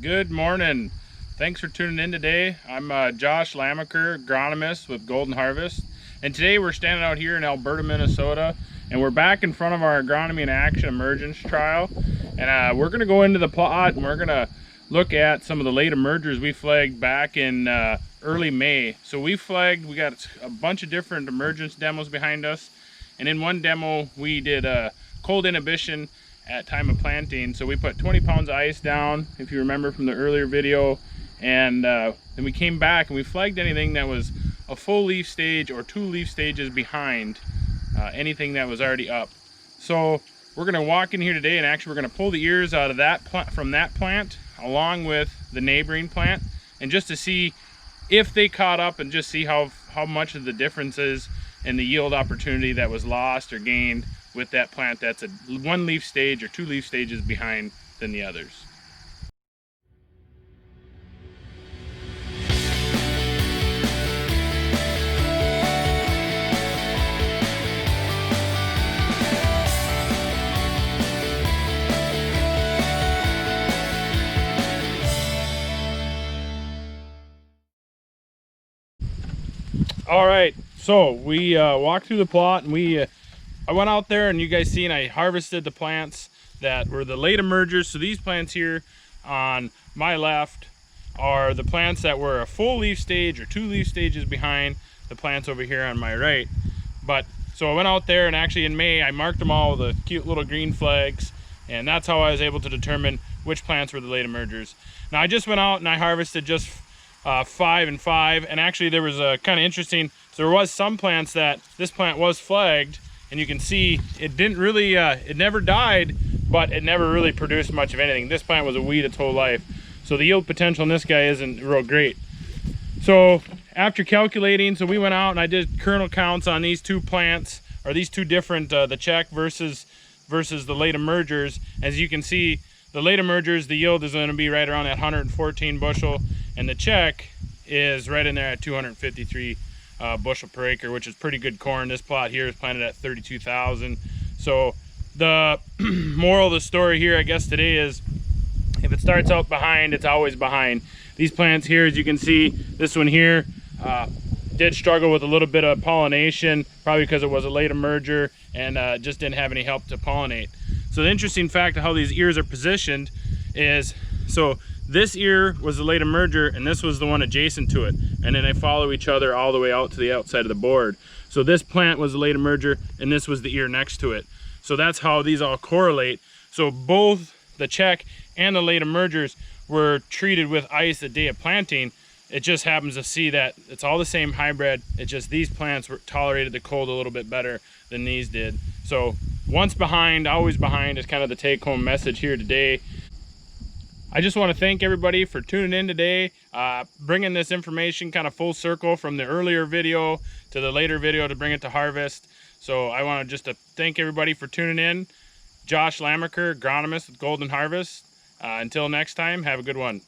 Good morning. Thanks for tuning in today. I'm Josh Lamecker, agronomist with Golden Harvest, and today we're standing out here in Alberta, Minnesota, and we're back in front of our Agronomy in Action emergence trial, and we're going to go into the plot and we're going to look at some of the late emergers we flagged back in early May. So we got a bunch of different emergence demos behind us, and in one demo we did cold inhibition at time of planting. So we put 20 pounds of ice down, if you remember from the earlier video, and then we came back and we flagged anything that was a full leaf stage or 2 leaf stages behind anything that was already up. So we're going to walk in here today and actually we're going to pull the ears out of that from that plant along with the neighboring plant, and just to see if they caught up and just see how much of the difference is in the yield opportunity that was lost or gained with that plant that's a 1 leaf stage or 2 leaf stages behind than the others. All right, so we walked through the plot, and I went out there, and you guys seen I harvested the plants that were the late emergers. So these plants here on my left are the plants that were a full leaf stage or 2 leaf stages behind the plants over here on my right. So I went out there, and actually in May I marked them all with the cute little green flags, and that's how I was able to determine which plants were the late emergers. Now I just went out and I harvested just 5 and 5, and actually there was a kind of interesting, so there was some plants that this plant was flagged, and you can see it didn't really it never died, but it never really produced much of anything. This plant was a weed its whole life, so the yield potential in this guy isn't real great. So after calculating, so we went out and I did kernel counts on these 2 plants, or these 2 different the check versus the late emergers. As you can see, the late emergers, the yield is going to be right around that 114 bushel, and the check is right in there at 253 bushel per acre, which is pretty good corn. This plot here is planted at 32,000. So the moral of the story here, I guess, today is if it starts out behind, it's always behind. These plants here, as you can see, this one here did struggle with a little bit of pollination, probably because it was a late emerger and just didn't have any help to pollinate. So the interesting fact of how these ears are positioned is, so this ear was the late emerger and this was the one adjacent to it, and then they follow each other all the way out to the outside of the board. So this plant was the late emerger and this was the ear next to it. So that's how these all correlate. So both the check and the late emergers were treated with ice the day of planting. It just happens to see that it's all the same hybrid. It's just these plants tolerated the cold a little bit better than these did. So once behind, always behind is kind of the take-home message here today. I just want to thank everybody for tuning in today, bringing this information kind of full circle from the earlier video to the later video to bring it to harvest. So I want to thank everybody for tuning in. Josh Lamecker, agronomist with Golden Harvest. Until next time, have a good one.